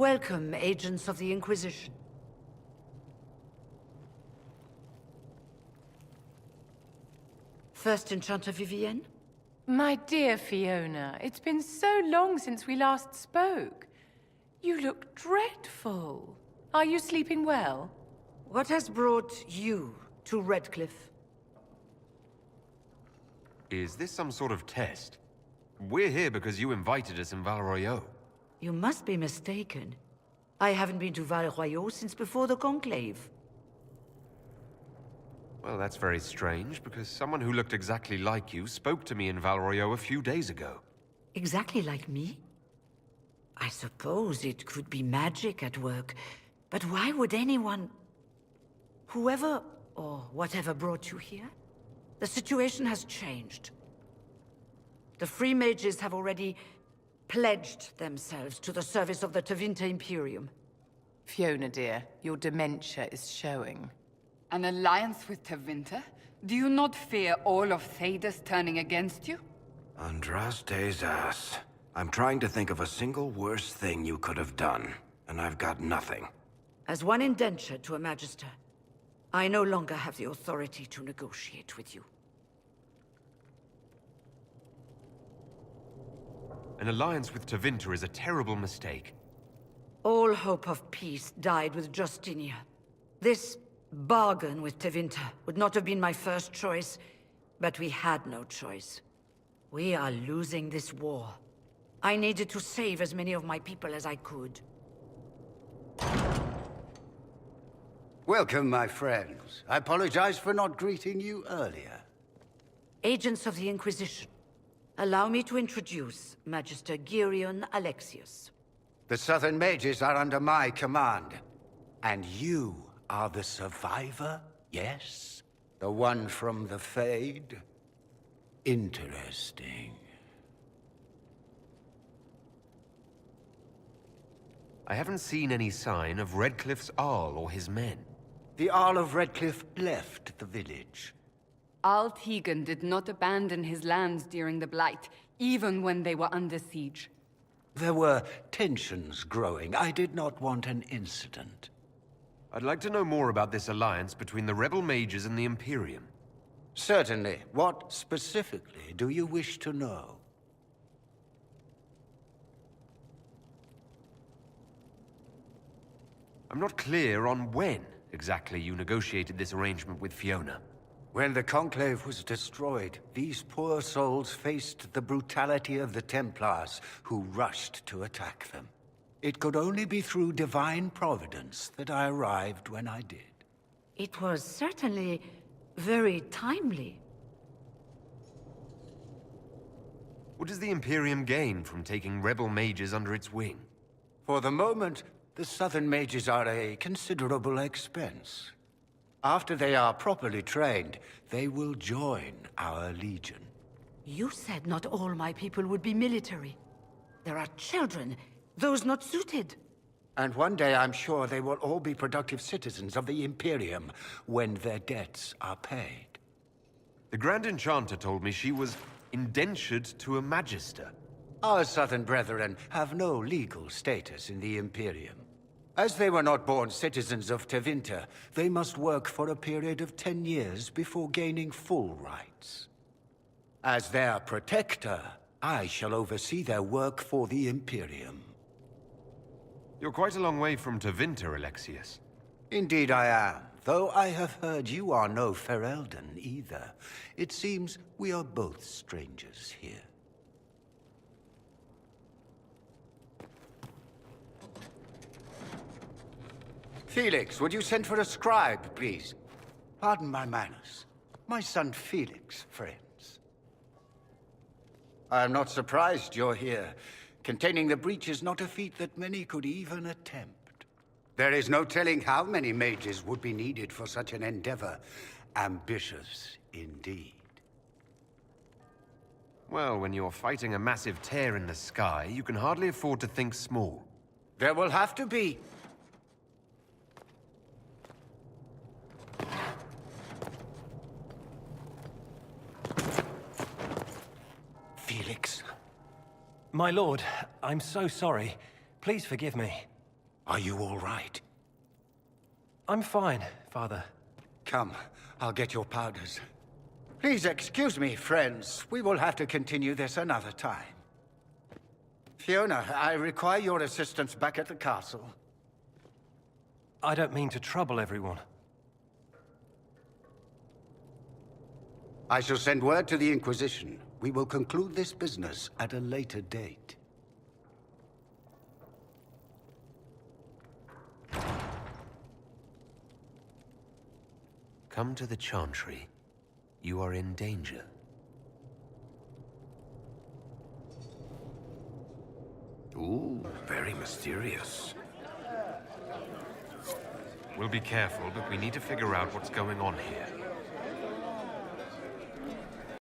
Welcome, agents of the Inquisition. First Enchanter Vivienne? My dear Fiona, it's been so long since we last spoke. You look dreadful. Are you sleeping well? What has brought you to Redcliffe? Is this some sort of test? We're here because you invited us in Val Royeaux. You must be mistaken. I haven't been to Val Royeaux since before the Conclave. Well, that's very strange, because someone who looked exactly like you spoke to me in Val Royeaux a few days ago. Exactly like me? I suppose it could be magic at work, but why would anyone... Whoever or whatever brought you here? The situation has changed. The Free Mages have already pledged themselves to the service of the Tevinter Imperium. Fiona, dear, your dementia is showing. An alliance with Tevinter? Do you not fear all of Thedas turning against you? Andraste's ass. I'm trying to think of a single worse thing you could have done, and I've got nothing. As one indentured to a Magister, I no longer have the authority to negotiate with you. An alliance with Tevinter is a terrible mistake. All hope of peace died with Justinia. This bargain with Tevinter would not have been my first choice, but we had no choice. We are losing this war. I needed to save as many of my people as I could. Welcome, my friends. I apologize for not greeting you earlier. Agents of the Inquisition, allow me to introduce Magister Girion Alexius. The Southern Mages are under my command. And you are the survivor, yes? The one from the Fade? Interesting. I haven't seen any sign of Redcliffe's Arl or his men. The Arl of Redcliffe left the village. Al Tegan did not abandon his lands during the Blight, even when they were under siege. There were tensions growing. I did not want an incident. I'd like to know more about this alliance between the rebel mages and the Imperium. Certainly. What specifically do you wish to know? I'm not clear on when exactly you negotiated this arrangement with Fiona. When the Conclave was destroyed, these poor souls faced the brutality of the Templars, who rushed to attack them. It could only be through divine providence that I arrived when I did. It was certainly very timely. What does the Imperium gain from taking rebel mages under its wing? For the moment, the Southern Mages are a considerable expense. After they are properly trained, they will join our Legion. You said not all my people would be military. There are children, those not suited. And one day I'm sure they will all be productive citizens of the Imperium when their debts are paid. The Grand Enchanter told me she was indentured to a Magister. Our Southern brethren have no legal status in the Imperium. As they were not born citizens of Tevinter, they must work for a period of 10 years before gaining full rights. As their protector, I shall oversee their work for the Imperium. You're quite a long way from Tevinter, Alexius. Indeed I am, though I have heard you are no Ferelden either. It seems we are both strangers here. Felix, would you send for a scribe, please? Pardon my manners. My son Felix, friends. I am not surprised you're here. Containing the breach is not a feat that many could even attempt. There is no telling how many mages would be needed for such an endeavor. Ambitious, indeed. Well, when you're fighting a massive tear in the sky, you can hardly afford to think small. There will have to be. Felix. My lord, I'm so sorry. Please forgive me. Are you all right? I'm fine, Father. Come, I'll get your powders. Please excuse me, friends. We will have to continue this another time. Fiona, I require your assistance back at the castle. I don't mean to trouble everyone. I shall send word to the Inquisition. We will conclude this business at a later date. Come to the Chantry. You are in danger. Ooh, very mysterious. We'll be careful, but we need to figure out what's going on here.